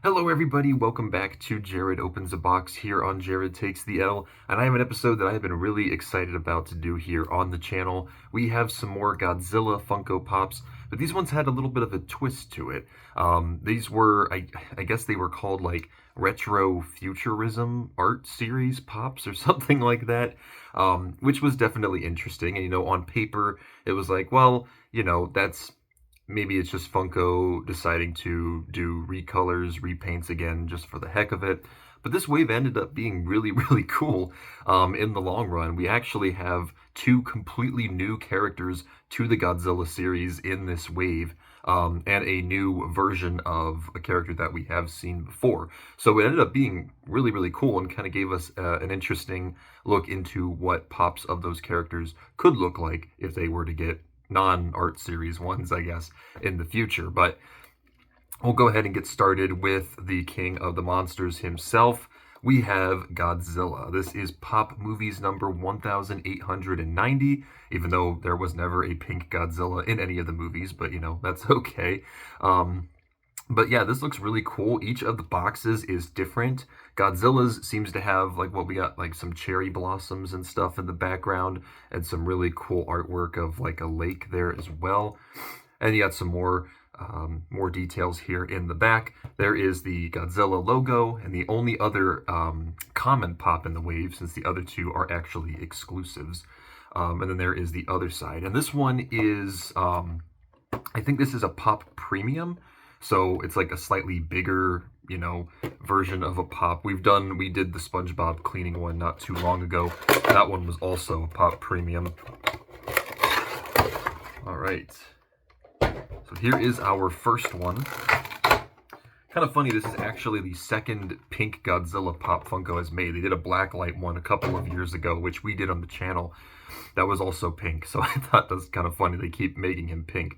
Hello everybody, welcome back to Jared Opens a Box here on Jared Takes the L, and I have an episode that I've been really excited about to do here on the channel. We have some more Godzilla Funko Pops, but these ones had a little bit of a twist to it. These were, I guess they were called like retro futurism art series pops or something like that, which was definitely interesting. And on paper, it was like, well, that's maybe it's just Funko deciding to do recolors, repaints again just for the heck of it. But this wave ended up being really, really cool in the long run. We actually have two completely new characters to the Godzilla series in this wave. And a new version of a character that we have seen before. So it ended up being really, really cool and kind of gave us an interesting look into what pops of those characters could look like if they were to get non-art series ones, I guess, in the future. But we'll go ahead and get started with the king of the monsters himself. We have Godzilla. This is Pop Movies number 1890, even though there was never a pink Godzilla in any of the movies, but that's okay. But yeah, this looks really cool. Each of the boxes is different. Godzilla's seems to have like what we got, like some cherry blossoms and stuff in the background, and some really cool artwork of like a lake there as well. And you got some more details here in the back. There is the Godzilla logo, and the only other common pop in the wave, since the other two are actually exclusives. And then there is the other side. And this one is, I think this is a pop premium. So it's like a slightly bigger, version of a pop. We did the SpongeBob cleaning one not too long ago. That one was also a pop premium. All right. So here is our first one. Kind of funny, this is actually the second pink Godzilla pop Funko has made. They did a blacklight one a couple of years ago, which we did on the channel. That was also pink, so I thought that's kind of funny. They keep making him pink.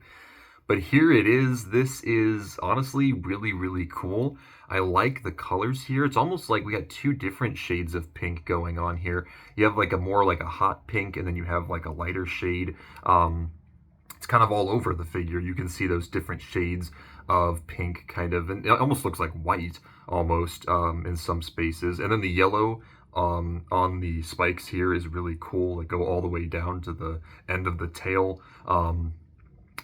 But here it is. This is honestly really, really cool. I like the colors here. It's almost like we got two different shades of pink going on here. You have like a hot pink, and then you have like a lighter shade. It's kind of all over the figure. You can see those different shades of pink kind of, and it almost looks like white almost in some spaces. And then the yellow on the spikes here is really cool. They go all the way down to the end of the tail.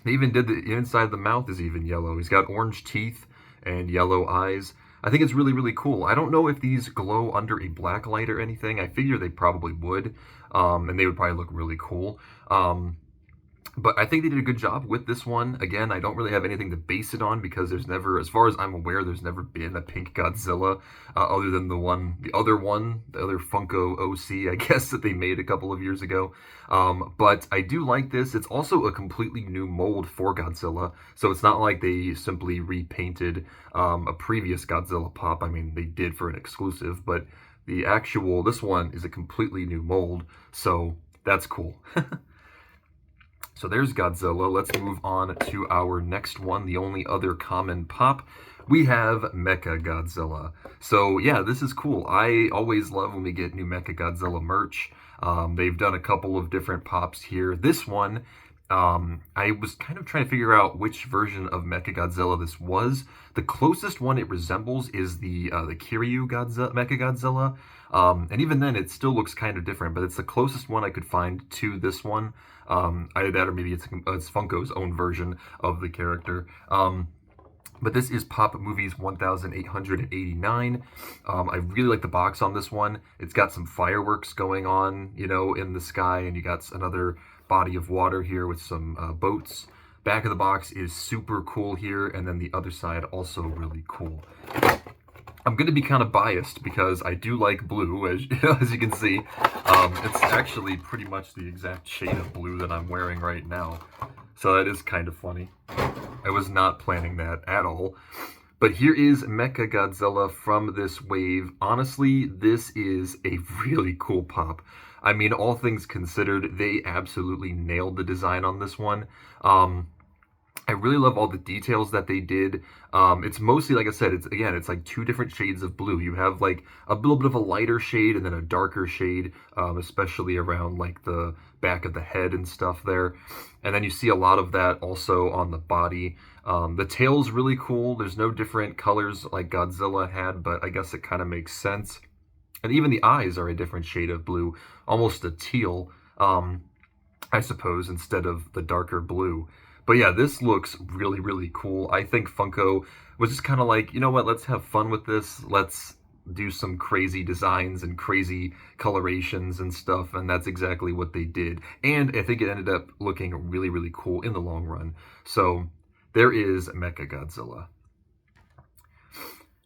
They even did the inside of the mouth is even yellow. He's got orange teeth and yellow eyes. I think it's really, really cool. I don't know if these glow under a black light or anything. I figure they probably would, and they would probably look really cool. But I think they did a good job with this one. Again, I don't really have anything to base it on because there's never, as far as I'm aware, there's never been a pink Godzilla other than the other Funko OC, I guess, that they made a couple of years ago. But I do like this. It's also a completely new mold for Godzilla. So it's not like they simply repainted a previous Godzilla pop. I mean, they did for an exclusive, but this one is a completely new mold. So that's cool. So there's Godzilla. Let's move on to our next one, the only other common pop. We have Mecha Godzilla. So yeah, this is cool. I always love when we get new Mecha Godzilla merch. They've done a couple of different pops here. This one, I was kind of trying to figure out which version of Mecha Godzilla this was. The closest one it resembles is the Kiryu Mecha Godzilla. And even then, it still looks kind of different, but it's the closest one I could find to this one. Either that or maybe it's Funko's own version of the character. But this is Pop Movies 1889. I really like the box on this one. It's got some fireworks going on, in the sky, and you got another body of water here with some boats. Back of the box is super cool here, and then the other side also really cool. I'm going to be kind of biased because I do like blue, as you can see. It's actually pretty much the exact shade of blue that I'm wearing right now. So that is kind of funny. I was not planning that at all. But here is Mecha Godzilla from this wave. Honestly, this is a really cool pop. I mean, all things considered, they absolutely nailed the design on this one. I really love all the details that they did. It's mostly, like I said, it's like two different shades of blue. You have like a little bit of a lighter shade and then a darker shade, especially around like the back of the head and stuff there. And then you see a lot of that also on the body. The tail's really cool. There's no different colors like Godzilla had, but I guess it kind of makes sense. And even the eyes are a different shade of blue, almost a teal, I suppose, instead of the darker blue. But yeah, this looks really, really cool. I think Funko was just kind of like, you know what, let's have fun with this. Let's do some crazy designs and crazy colorations and stuff, and that's exactly what they did. And I think it ended up looking really, really cool in the long run. So there is Mechagodzilla.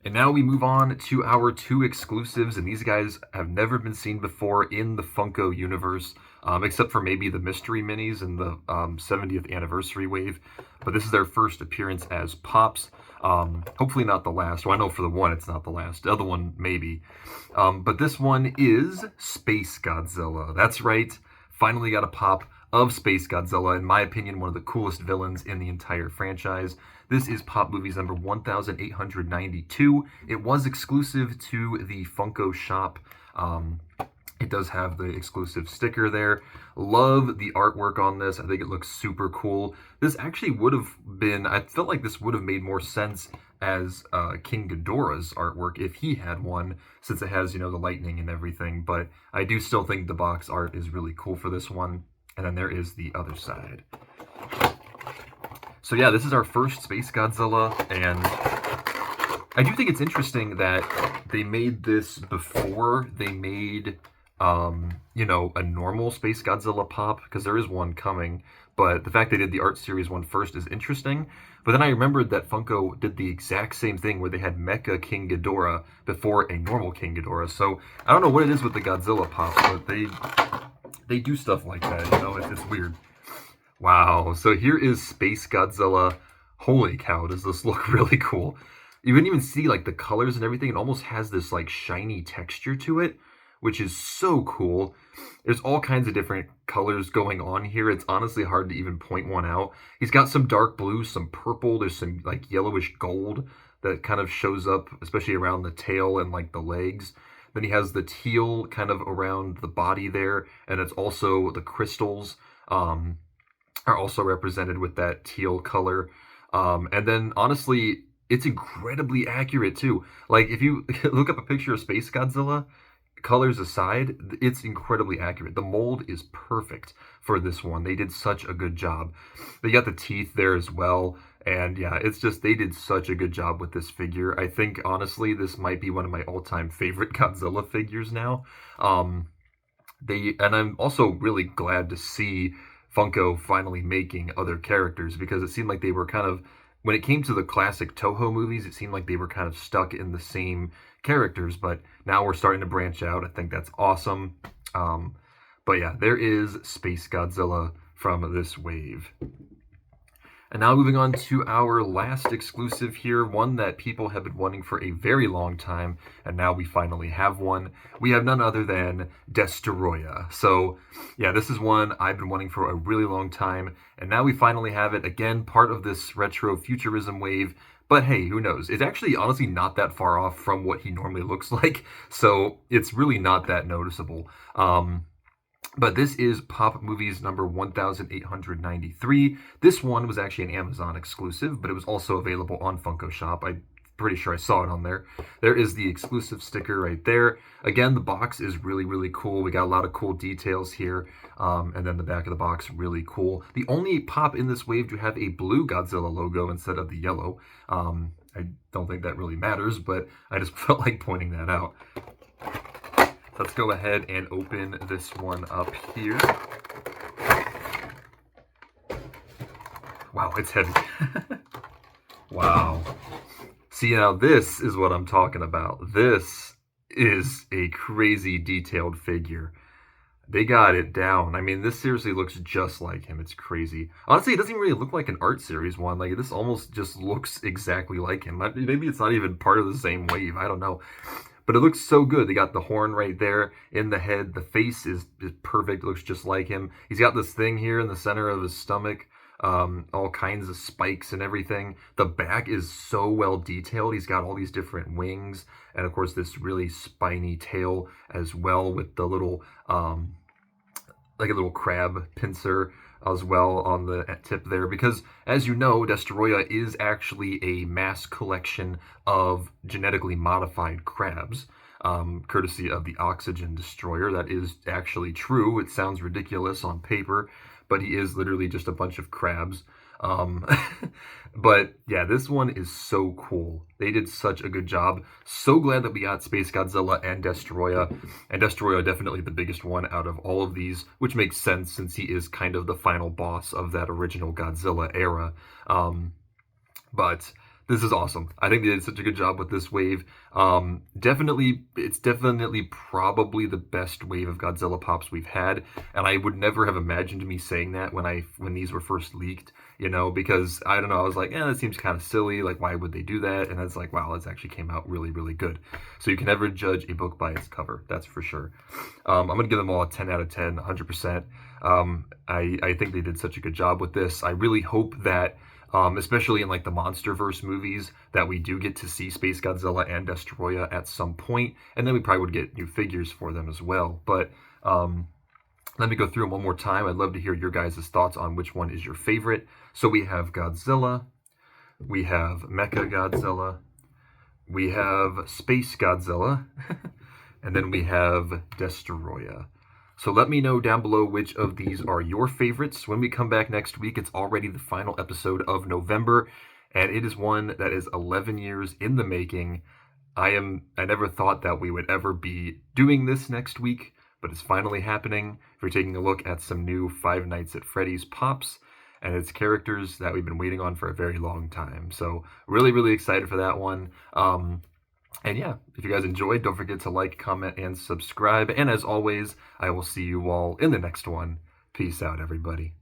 And now we move on to our two exclusives, and these guys have never been seen before in the Funko universe, except for maybe the mystery minis and the 70th anniversary wave. But this is their first appearance as Pops. Hopefully not the last. Well, I know for the one it's not the last. The other one, maybe. But this one is Space Godzilla. That's right. Finally got a pop of Space Godzilla. In my opinion, one of the coolest villains in the entire franchise. This is Pop Movies number 1892. It was exclusive to the Funko shop. It does have the exclusive sticker there. Love the artwork on this. I think it looks super cool. This actually would have been, I felt like this would have made more sense as King Ghidorah's artwork if he had one, since it has, you know, the lightning and everything. But I do still think the box art is really cool for this one. And then there is the other side. So yeah, this is our first Space Godzilla, and I do think it's interesting that they made this before they made, you know, a normal Space Godzilla pop, because there is one coming, but the fact they did the art series one first is interesting. But then I remembered that Funko did the exact same thing where they had Mecha King Ghidorah before a normal King Ghidorah. So I don't know what it is with the Godzilla pops, but they do stuff like that, you know, it's weird. Wow, so here is Space Godzilla. Holy cow, does this look really cool. You can even see like the colors and everything. It almost has this like shiny texture to it, which is so cool. There's all kinds of different colors going on here. It's honestly hard to even point one out. He's got some dark blue, some purple. There's some like yellowish gold that kind of shows up, especially around the tail and like the legs. Then he has the teal kind of around the body there, and it's also the crystals are also represented with that teal color. And then honestly, it's incredibly accurate too. Like if you look up a picture of Space Godzilla, colors aside, it's incredibly accurate. The mold is perfect for this one. They did such a good job. They got the teeth there as well. And yeah, it's just, they did such a good job with this figure. I think, honestly, this might be one of my all-time favorite Godzilla figures now. And I'm also really glad to see Funko finally making other characters, because it seemed like they were kind of, when it came to the classic Toho movies, it seemed like they were kind of stuck in the same characters, but now we're starting to branch out. I think that's awesome. But yeah, there is Space Godzilla from this wave. And now moving on to our last exclusive here, one that people have been wanting for a very long time, and now we finally have one. We have none other than Destoroyah. So yeah, this is one I've been wanting for a really long time, and now we finally have it. Again, part of this retro futurism wave, but hey, who knows? It's actually honestly not that far off from what he normally looks like, so it's really not that noticeable. But this is Pop Movies number 1893. This one was actually an Amazon exclusive, but it was also available on Funko Shop. I'm pretty sure I saw it on there. There is the exclusive sticker right there. Again, the box is really, really cool. We got a lot of cool details here. And then the back of the box, really cool. The only Pop in this wave to have a blue Godzilla logo instead of the yellow. I don't think that really matters, but I just felt like pointing that out. Let's go ahead and open this one up here. Wow, it's heavy. Wow. See, now this is what I'm talking about. This is a crazy detailed figure. They got it down. I mean, this seriously looks just like him. It's crazy. Honestly, it doesn't really look like an art series one. Like, this almost just looks exactly like him. Maybe it's not even part of the same wave. I don't know. But it looks so good. They got the horn right there in the head. The face is perfect. It looks just like him. He's got this thing here in the center of his stomach. All kinds of spikes and everything. The back is so well detailed. He's got all these different wings. And of course, this really spiny tail as well with the little, like a little crab pincer as well on the tip there, because as you know, Destoroyah is actually a mass collection of genetically modified crabs, courtesy of the Oxygen Destroyer. That is actually true. It sounds ridiculous on paper, but he is literally just a bunch of crabs. Um, but yeah, this one is so cool. They did such a good job. So glad that we got Space Godzilla and Destoroyah. And Destoroyah definitely the biggest one out of all of these, which makes sense since he is kind of the final boss of that original Godzilla era. But this is awesome. I think they did such a good job with this wave. It's definitely probably the best wave of Godzilla pops we've had, and I would never have imagined me saying that when these were first leaked, because I don't know, I was like, that seems kind of silly, like why would they do that? And it's like, wow, this actually came out really, really good. So you can never judge a book by its cover, that's for sure. I'm gonna give them all a 10 out of 10, 100%. I think they did such a good job with this. I really hope that especially in like the MonsterVerse movies, that we do get to see Space Godzilla and Destoroyah at some point, and then we probably would get new figures for them as well. But let me go through them one more time. I'd love to hear your guys' thoughts on which one is your favorite. So we have Godzilla, we have Mecha Godzilla, we have Space Godzilla, and then we have Destoroyah. So let me know down below which of these are your favorites. When we come back next week, it's already the final episode of November, and it is one that is 11 years in the making. I never thought that we would ever be doing this next week, but it's finally happening. We're taking a look at some new Five Nights at Freddy's pops, and it's characters that we've been waiting on for a very long time. So really, really excited for that one. And yeah, if you guys enjoyed, don't forget to like, comment, and subscribe. And as always, I will see you all in the next one. Peace out, everybody.